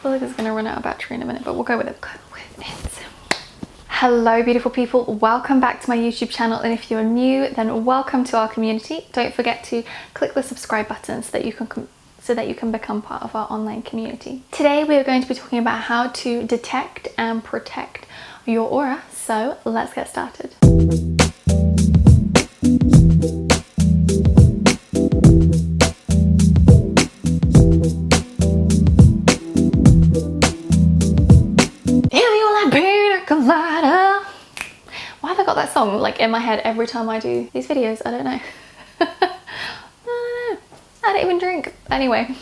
I feel like it's gonna run out of battery in a minute, but we'll go with it. Hello beautiful people, welcome back to my YouTube channel, and if you're new then welcome to our community. Don't forget to click the subscribe button so that you can become part of our online community. Today we are going to be talking about how to detect and protect your aura, so let's get started. Why have I got that song like in my head every time I do these videos? I don't know. I don't even drink. Anyway.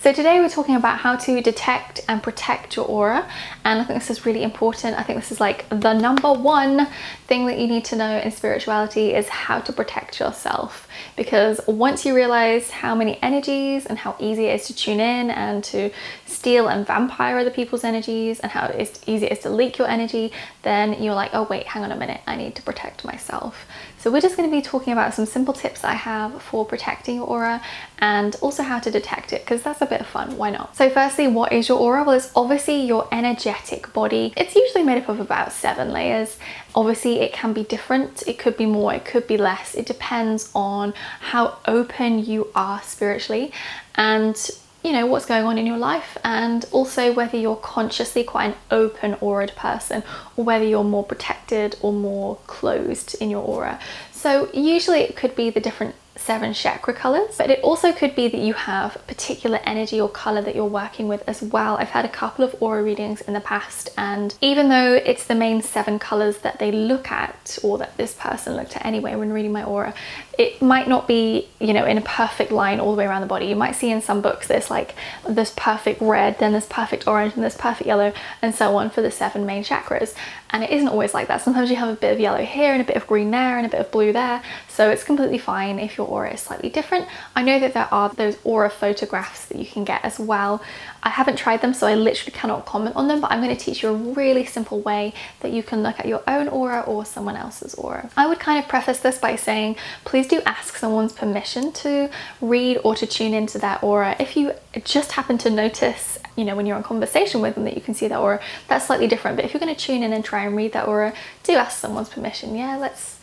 So today we're talking about how to detect and protect your aura, and I think this is really important. I think this is like the number one thing that you need to know in spirituality is how to protect yourself, because once you realize how many energies and how easy it is to tune in and to steal and vampire other people's energies and how easy it is to leak your energy, then you're like, oh wait, hang on a minute, I need to protect myself. So we're just going to be talking about some simple tips that I have for protecting your aura and also how to detect it, because that's a bit of fun, why not? So firstly, what is your aura? Well, it's obviously your energetic body. It's usually made up of about 7 layers. Obviously it can be different, it could be more, it could be less. It depends on how open you are spiritually and you know what's going on in your life, and also whether you're consciously quite an open auraed person or whether you're more protected or more closed in your aura. So usually it could be the different 7 chakra colors, but it also could be that you have particular energy or color that you're working with as well. I've had a couple of aura readings in the past, and even though it's the main 7 colors that they look at, or that this person looked at anyway when reading my aura, it might not be, you know, in a perfect line all the way around the body. You might see in some books there's like this perfect red, then this perfect orange, and this perfect yellow, and so on for the 7 main chakras. And it isn't always like that. Sometimes you have a bit of yellow here and a bit of green there and a bit of blue there. So it's completely fine if your aura is slightly different. I know that there are those aura photographs that you can get as well. I haven't tried them, so I literally cannot comment on them, but I'm going to teach you a really simple way that you can look at your own aura or someone else's aura. I would kind of preface this by saying, please do ask someone's permission to read or to tune into their aura. If you just happen to notice, you know, when you're in conversation with them that you can see that aura, that's slightly different. But if you're going to tune in and try and read that aura, do ask someone's permission. Yeah, let's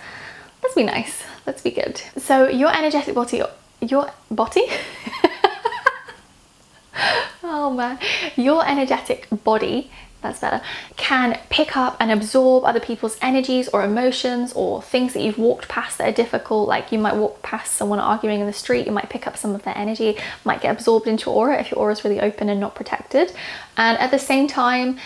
be nice, let's be good. So your energetic body, your body oh man, your energetic body, that's better, can pick up and absorb other people's energies or emotions or things that you've walked past that are difficult. Like you might walk past someone arguing in the street, you might pick up some of their energy, might get absorbed into your aura if your aura is really open and not protected. And at the same time,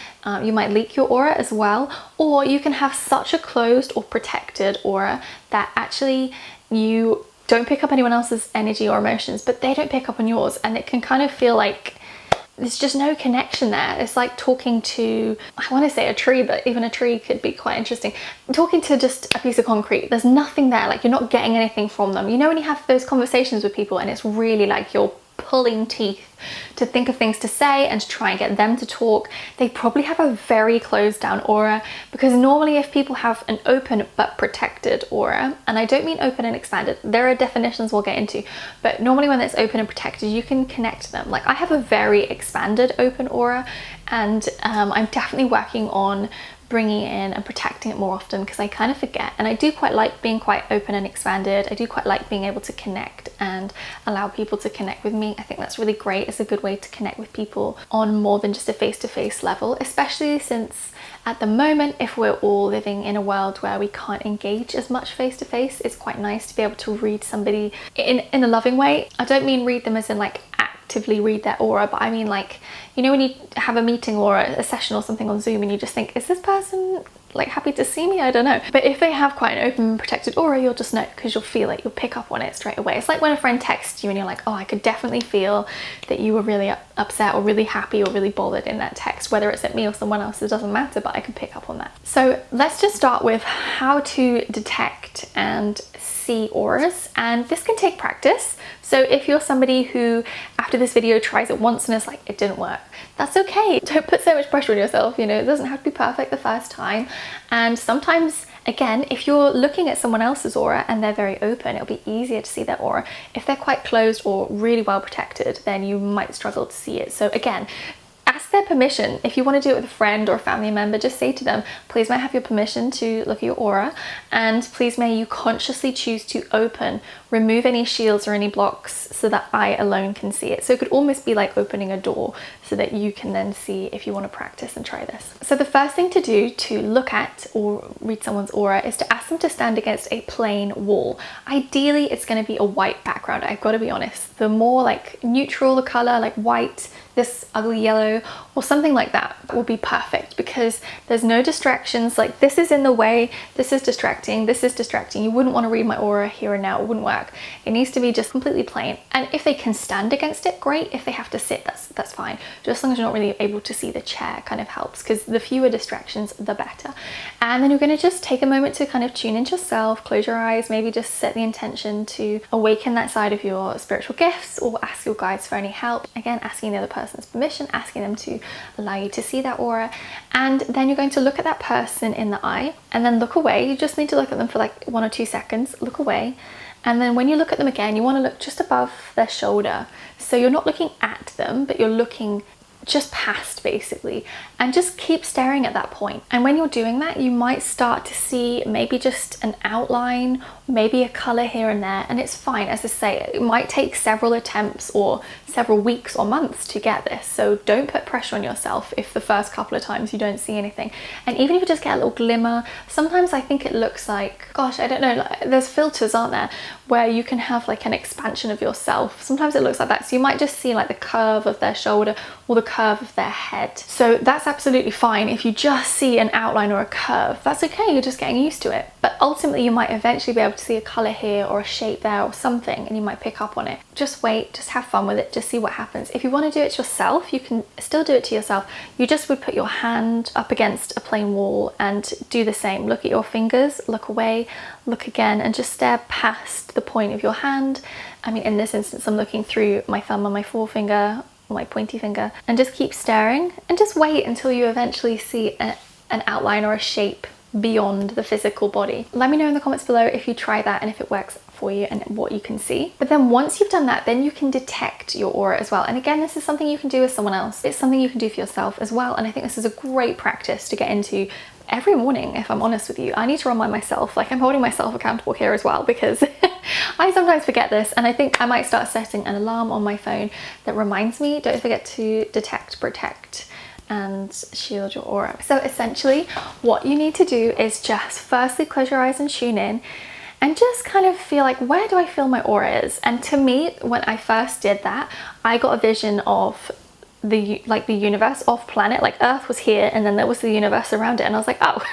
you might leak your aura as well, or you can have such a closed or protected aura that actually you don't pick up anyone else's energy or emotions, but they don't pick up on yours, and it can kind of feel like there's just no connection there. It's like talking to, I want to say a tree, but even a tree could be quite interesting. Talking to just a piece of concrete, there's nothing there, like you're not getting anything from them. You know when you have those conversations with people and it's really like you're pulling teeth to think of things to say and to try and get them to talk, they probably have a very closed down aura. Because normally if people have an open but protected aura, and I don't mean open and expanded, there are definitions we'll get into, but normally when it's open and protected you can connect to them. Like I have a very expanded open aura, and I'm definitely working on bringing it in and protecting it more often, because I kind of forget, and I do quite like being quite open and expanded. I do quite like being able to connect and allow people to connect with me. I think that's really great. It's a good way to connect with people on more than just a face-to-face level, especially since at the moment, if we're all living in a world where we can't engage as much face-to-face, it's quite nice to be able to read somebody in a loving way. I don't mean read them as in like actively read their aura, but I mean like, you know when you have a meeting or a session or something on Zoom and you just think, is this person like happy to see me? I don't know. But if they have quite an open protected aura, you'll just know, because you'll feel it, you'll pick up on it straight away. It's like when a friend texts you and you're like, oh, I could definitely feel that you were really upset or really happy or really bothered in that text, whether it's at me or someone else, it doesn't matter, but I can pick up on that. So let's just start with how to detect and see auras, and this can take practice. So if you're somebody who after this video tries it once and it's like it didn't work, that's okay. Don't put so much pressure on yourself, you know, it doesn't have to be perfect the first time. And sometimes, again, if you're looking at someone else's aura and they're very open, it'll be easier to see their aura. If they're quite closed or really well protected, then you might struggle to see it. So again, ask ask their permission. If you want to do it with a friend or a family member, just say to them, please may I have your permission to look at your aura, and please may you consciously choose to open, remove any shields or any blocks so that I alone can see it. So it could almost be like opening a door so that you can then see if you want to practice and try this. So the first thing to do to look at or read someone's aura is to ask them to stand against a plain wall. Ideally, it's going to be a white background. I've got to be honest. The more like neutral the color, like white, this ugly yellow or something like that will be perfect, because there's no distractions. Like this is in the way, this is distracting, this is distracting. You wouldn't want to read my aura here and now. It wouldn't work. It needs to be just completely plain. And if they can stand against it, great. If they have to sit, that's fine. Just as long as you're not really able to see the chair, kind of helps, because the fewer distractions, the better. And then you're going to just take a moment to kind of tune into yourself, close your eyes, maybe just set the intention to awaken that side of your spiritual gifts, or ask your guides for any help. Again, asking the other person's permission, asking them to allow you to see that aura. And then you're going to look at that person in the eye and then look away. You just need to look at them for like 1 or 2 seconds, look away. And then when you look at them again, you want to look just above their shoulder. So you're not looking at them, but you're looking just past basically, and just keep staring at that point. And when you're doing that, you might start to see maybe just an outline, maybe a color here and there, and it's fine. As I say, it might take several attempts or several weeks or months to get this, so don't put pressure on yourself if the first couple of times you don't see anything. And even if you just get a little glimmer, sometimes I think it looks like, gosh, I don't know, like, there's filters, aren't there, where you can have like an expansion of yourself. Sometimes it looks like that, so you might just see like the curve of their shoulder or the curve of their head. So that's absolutely fine. If you just see an outline or a curve, that's okay, you're just getting used to it. But ultimately you might eventually be able to see a color here or a shape there or something, and you might pick up on it. Just wait, just have fun with it, just see what happens. If you want to do it yourself, you can still do it to yourself. You just would put your hand up against a plain wall and do the same. Look at your fingers, look away, look again, and just stare past the point of your hand. I mean, in this instance, I'm looking through my thumb and my forefinger, or my pointy finger, and just keep staring and just wait until you eventually see an outline or a shape beyond the physical body. Let me know in the comments below if you try that and if it works for you and what you can see. But then once you've done that, then you can detect your aura as well. And again, this is something you can do with someone else. It's something you can do for yourself as well. And I think this is a great practice to get into every morning, if I'm honest with you. I need to remind myself, like I'm holding myself accountable here as well, because I sometimes forget this, and I think I might start setting an alarm on my phone that reminds me, don't forget to detect, protect, and shield your aura. So essentially what you need to do is just firstly close your eyes and tune in and just kind of feel like, where do I feel my aura is? And to me, when I first did that, I got a vision of the universe off planet, like Earth was here and then there was the universe around it, and I was like, oh,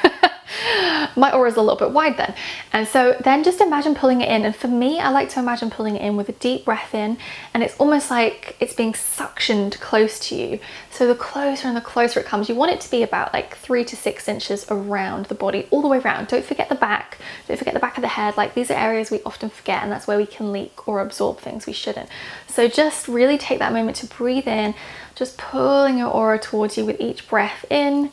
my aura is a little bit wide then. And so then just imagine pulling it in, and for me, I like to imagine pulling it in with a deep breath in, and it's almost like it's being suctioned close to you. So the closer and the closer it comes, you want it to be about like 3 to 6 inches around the body, all the way around. Don't forget the back, don't forget the back of the head. Like these are areas we often forget, and that's where we can leak or absorb things we shouldn't. So just really take that moment to breathe in, just pulling your aura towards you with each breath in,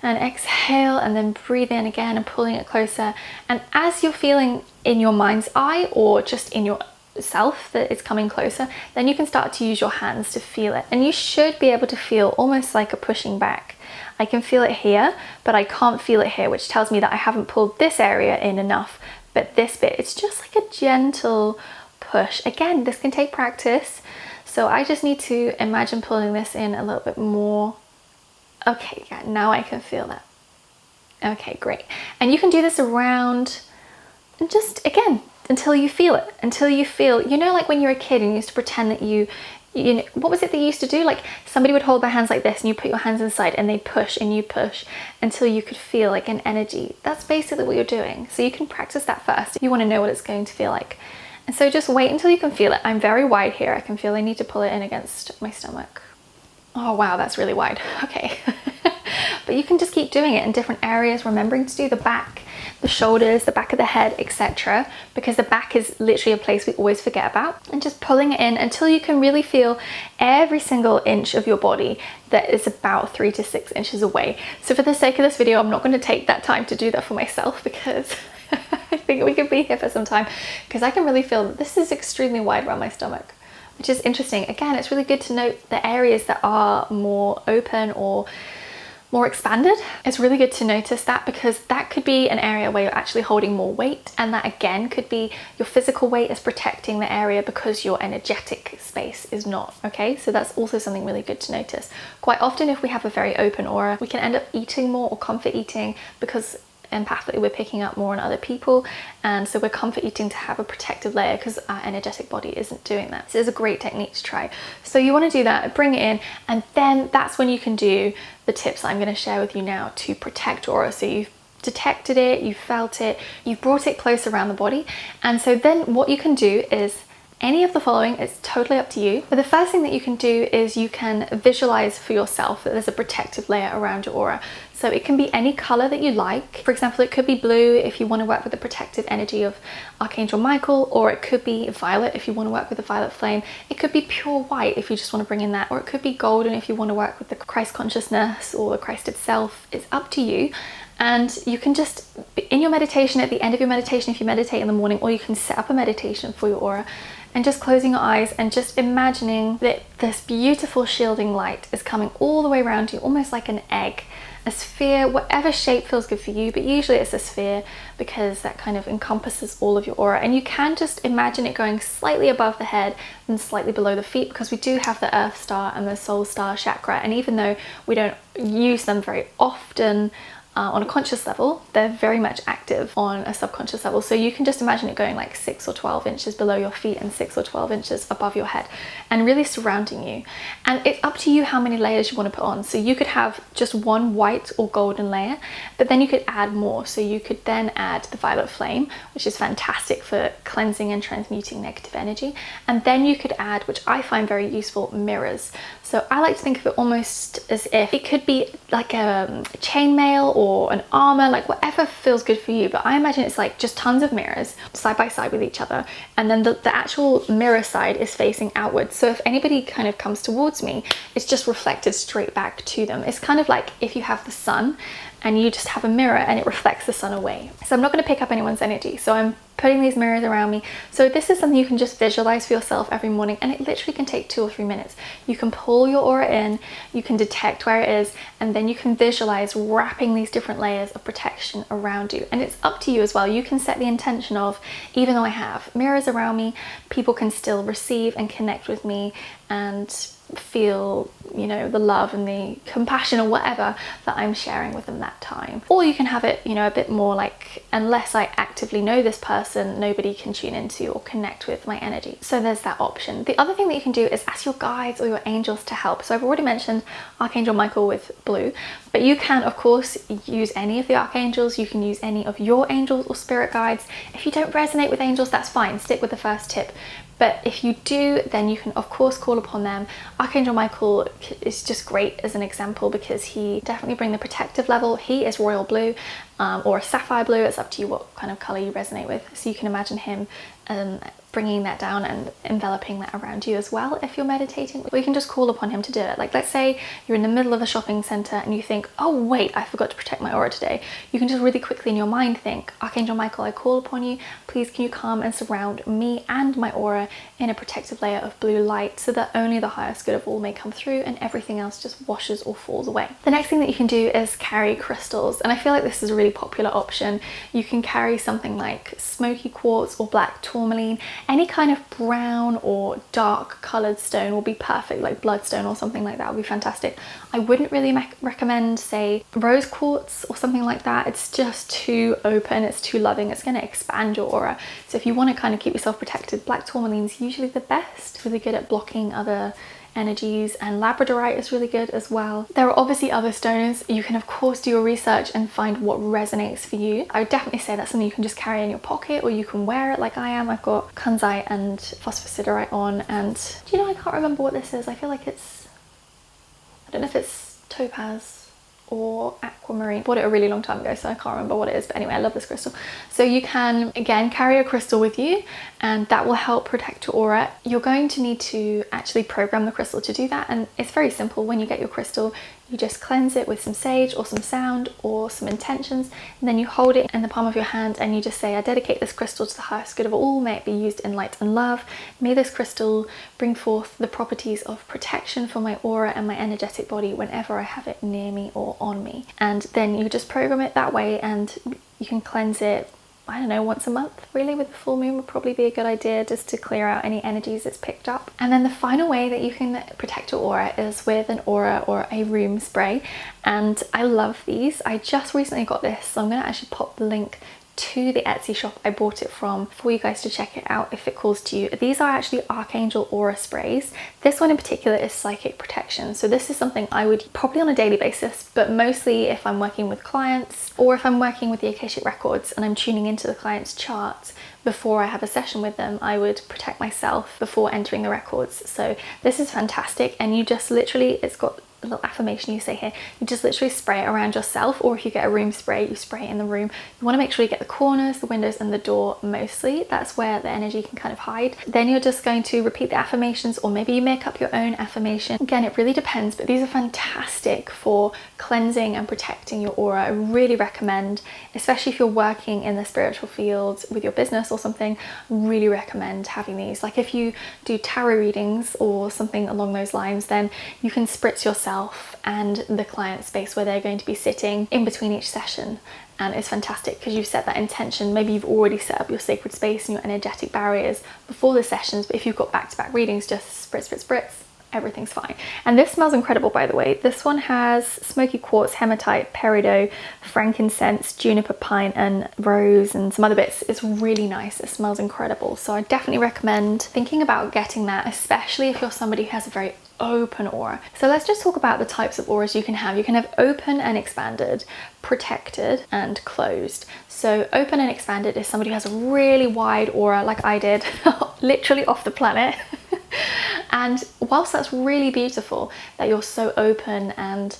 and exhale, and then breathe in again and pulling it closer. And as you're feeling in your mind's eye or just in yourself that it's coming closer, then you can start to use your hands to feel it. And you should be able to feel almost like a pushing back. I can feel it here, but I can't feel it here, which tells me that I haven't pulled this area in enough. But this bit, it's just like a gentle push. Again, this can take practice. So I just need to imagine pulling this in a little bit more. Okay, yeah, now I can feel that. Okay, great. And you can do this around, and just again, until you feel it, until you feel, you know, like when you're a kid and you used to pretend that you know, what was it they used to do? Like somebody would hold their hands like this and you put your hands inside and they push and you push until you could feel like an energy. That's basically what you're doing. So you can practice that first. You want to know what it's going to feel like. And so just wait until you can feel it. I'm very wide here. I can feel I need to pull it in against my stomach. Oh wow, that's really wide. Okay. But you can just keep doing it in different areas, remembering to do the back, the shoulders, the back of the head, etc. Because the back is literally a place we always forget about. And just pulling it in until you can really feel every single inch of your body that is about 3 to 6 inches away. So for the sake of this video, I'm not going to take that time to do that for myself, because I think we could be here for some time, because I can really feel that this is extremely wide around my stomach. which is interesting. Again, it's really good to note the areas that are more open or more expanded. It's really good to notice that, because that could be an area where you're actually holding more weight, and that again could be your physical weight is protecting the area because your energetic space is not. Okay, so that's also something really good to notice. Quite often, if we have a very open aura, we can end up eating more or comfort eating, because empathically we're picking up more on other people, and so we're comfort eating to have a protective layer because our energetic body isn't doing that. So it's a great technique to try. So you want to do that, bring it in, and then that's when you can do the tips I'm going to share with you now to protect your aura. So you've detected it, you felt it, you've brought it close around the body, and so then what you can do is any of the following. Is totally up to you. But the first thing that you can do is you can visualize for yourself that there's a protective layer around your aura. So it can be any color that you like. For example, it could be blue if you want to work with the protective energy of Archangel Michael, or it could be violet if you want to work with the violet flame. It could be pure white if you just want to bring in that, or it could be golden if you want to work with the Christ consciousness or the Christ itself. It's up to you. And you can just, in your meditation, at the end of your meditation, if you meditate in the morning, or you can set up a meditation for your aura, and just closing your eyes and just imagining that this beautiful shielding light is coming all the way around you, almost like an egg, a sphere, whatever shape feels good for you, but usually it's a sphere because that kind of encompasses all of your aura. And you can just imagine it going slightly above the head and slightly below the feet, because we do have the Earth Star and the Soul Star chakra, and even though we don't use them very often on a conscious level, they're very much active on a subconscious level. So you can just imagine it going like 6 or 12 inches below your feet and 6 or 12 inches above your head, and really surrounding you. And it's up to you how many layers you want to put on. So you could have just one white or golden layer, but then you could add more. So you could then add the violet flame, which is fantastic for cleansing and transmuting negative energy. And then you could add, which I find very useful, mirrors. So I like to think of it almost as if it could be like a chainmail or an armor, like whatever feels good for you. But I imagine it's like just tons of mirrors side by side with each other, and then the actual mirror side is facing outwards. So if anybody kind of comes towards me, it's just reflected straight back to them. It's kind of like if you have the sun and you just have a mirror and it reflects the sun away. So I'm not going to pick up anyone's energy, so I'm putting these mirrors around me. So this is something you can just visualize for yourself every morning, and it literally can take 2 or 3 minutes. You can pull your aura in, you can detect where it is, and then you can visualize wrapping these different layers of protection around you. And it's up to you as well. You can set the intention of, even though I have mirrors around me, people can still receive and connect with me and feel, you know, the love and the compassion or whatever that I'm sharing with them that time. Or you can have it, you know, a bit more like, unless I actively know this person, nobody can tune into or connect with my energy. So there's that option. The other thing that you can do is ask your guides or your angels to help. So I've already mentioned Archangel Michael with blue, but you can of course use any of the archangels. You can use any of your angels or spirit guides. If you don't resonate with angels, that's fine, stick with the first tip. But if you do, then you can of course call upon them. Archangel Michael is just great as an example, because he definitely brings the protective level. He is royal blue or a sapphire blue. It's up to you what kind of color you resonate with. So you can imagine him bringing that down and enveloping that around you as well if you're meditating. Or you can just call upon him to do it. Like let's say you're in the middle of a shopping center and you think, oh wait, I forgot to protect my aura today. You can just really quickly in your mind think, Archangel Michael, I call upon you. Please can you come and surround me and my aura in a protective layer of blue light, so that only the highest good of all may come through and everything else just washes or falls away. The next thing that you can do is carry crystals, and I feel like this is a really popular option. You can carry something like smoky quartz or black tourmaline. Any kind of brown or dark colored stone will be perfect, like bloodstone or something like that would be fantastic. I wouldn't really recommend, say, rose quartz or something like that. It's just too open, it's too loving, it's going to expand your aura. So if you want to kind of keep yourself protected, black tourmaline's usually the best, really good at blocking other energies, and labradorite is really good as well. There are obviously other stones. You can of course do your research and find what resonates for you. I would definitely say that's something you can just carry in your pocket, or you can wear it like I am. I've got kunzite and phosphosiderite on, and do you know, I can't remember what this is. I feel like it's, I don't know if it's topaz or aquamarine. Bought it a really long time ago, so I can't remember what it is, but anyway, I love this crystal. So you can again carry a crystal with you, and that will help protect your aura. You're going to need to actually program the crystal to do that, and it's very simple. When you get your crystal, You just cleanse it with some sage or some sound or some intentions, and then you hold it in the palm of your hand and you just say, I dedicate this crystal to the highest good of all. May it be used in light and love. May this crystal bring forth the properties of protection for my aura and my energetic body whenever I have it near me or on me. And then you just program it that way, and you can cleanse it, I don't know, once a month really. With the full moon would probably be a good idea, just to clear out any energies it's picked up. And then the final way that you can protect your aura is with an aura or a room spray. And I love these. I just recently got this, so I'm going to actually pop the link to the Etsy shop I bought it from for you guys to check it out if it calls to you. These are actually Archangel aura sprays. This one in particular is psychic protection, so this is something I would probably on a daily basis, but mostly if I'm working with clients or if I'm working with the Akashic Records and I'm tuning into the client's chart before I have a session with them, I would protect myself before entering the records. So this is fantastic, and you just literally, it's got a little affirmation you say here, you just literally spray it around yourself, or if you get a room spray, you spray it in the room. You want to make sure you get the corners, the windows and the door mostly. That's where the energy can kind of hide. Then you're just going to repeat the affirmations, or maybe you make up your own affirmation. Again, it really depends, but these are fantastic for cleansing and protecting your aura. I really recommend, especially if you're working in the spiritual field with your business or something, I really recommend having these. Like if you do tarot readings or something along those lines, then you can spritz yourself and the client space where they're going to be sitting in between each session, and it's fantastic because you've set that intention. Maybe you've already set up your sacred space and your energetic barriers before the sessions, but if you've got back-to-back readings, just spritz, spritz, spritz, everything's fine. And this smells incredible, by the way. This one has smoky quartz, hematite, peridot, frankincense, juniper, pine and rose and some other bits. It's really nice. It smells incredible, so I definitely recommend thinking about getting that, especially if you're somebody who has a very open aura. So let's just talk about the types of auras you can have. You can have open and expanded, protected and closed. So open and expanded is somebody who has a really wide aura, like I did, literally off the planet. And whilst that's really beautiful that you're so open and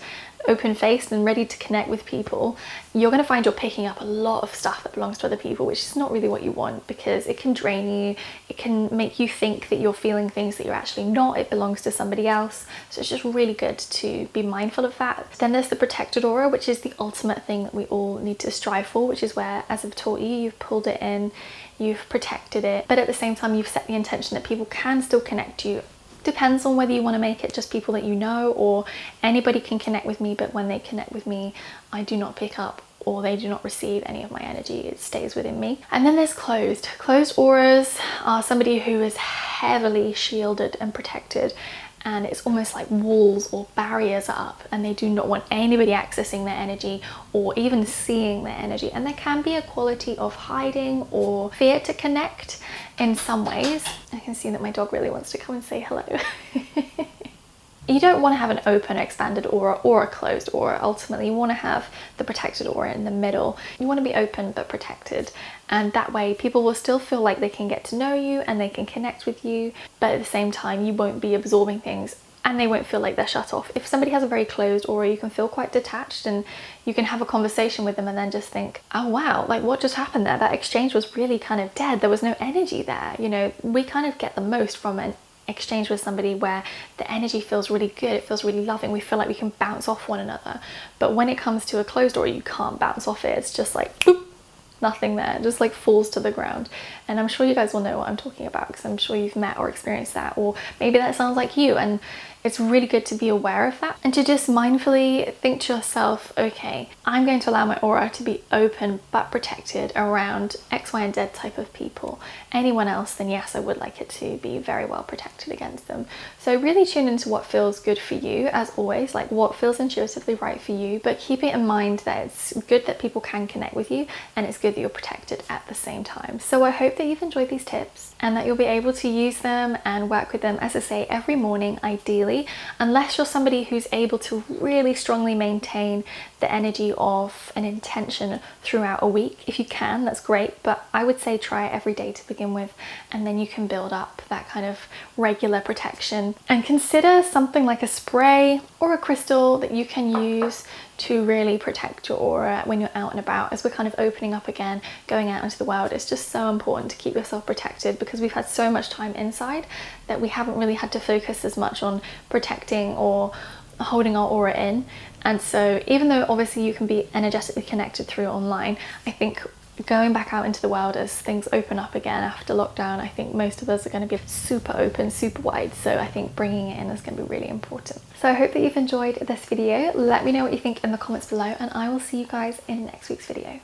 open-faced and ready to connect with people, you're going to find you're picking up a lot of stuff that belongs to other people, which is not really what you want, because it can drain you. It can make you think that you're feeling things that you're actually not. It belongs to somebody else. So it's just really good to be mindful of that. Then there's the protected aura, which is the ultimate thing that we all need to strive for, which is where, as I've taught you, you've pulled it in, you've protected it, but at the same time you've set the intention that people can still connect to you. Depends on whether you want to make it just people that you know, or anybody can connect with me, but when they connect with me, I do not pick up or they do not receive any of my energy. It stays within me. And then there's closed. Closed auras are somebody who is heavily shielded and protected, and it's almost like walls or barriers are up, and they do not want anybody accessing their energy or even seeing their energy. And there can be a quality of hiding or fear to connect in some ways. I can see that my dog really wants to come and say hello. You don't want to have an open, expanded aura or a closed aura. Ultimately, you want to have the protected aura in the middle. You want to be open but protected, and that way people will still feel like they can get to know you and they can connect with you, but at the same time you won't be absorbing things and they won't feel like they're shut off. If somebody has a very closed aura, you can feel quite detached, and you can have a conversation with them and then just think, oh wow, like what just happened there? That exchange was really kind of dead. There was no energy there. You know, we kind of get the most from an exchange with somebody where the energy feels really good, it feels really loving, we feel like we can bounce off one another. But when it comes to a closed door, you can't bounce off it. It's just like boop, nothing there, just like falls to the ground. And I'm sure you guys will know what I'm talking about, because I'm sure you've met or experienced that, or maybe that sounds like you. And it's really good to be aware of that and to just mindfully think to yourself, okay, I'm going to allow my aura to be open but protected around X, Y, and Z type of people. Anyone else, then yes, I would like it to be very well protected against them. So really tune into what feels good for you, as always, like what feels intuitively right for you, but keep it in mind that it's good that people can connect with you, and it's good that you're protected at the same time. So I hope that you've enjoyed these tips and that you'll be able to use them and work with them, as I say, every morning ideally, unless you're somebody who's able to really strongly maintain the energy of an intention throughout a week. If you can, that's great, but I would say try it every day to begin with, and then you can build up that kind of regular protection. And consider something like a spray or a crystal that you can use to really protect your aura when you're out and about. As we're kind of opening up again, going out into the world, it's just so important to keep yourself protected, because we've had so much time inside that we haven't really had to focus as much on protecting or holding our aura in. And so even though obviously you can be energetically connected through online, I think going back out into the world as things open up again after lockdown, I think most of us are going to be super open, super wide. So I think bringing it in is going to be really important. So I hope that you've enjoyed this video. Let me know what you think in the comments below, and I will see you guys in next week's video.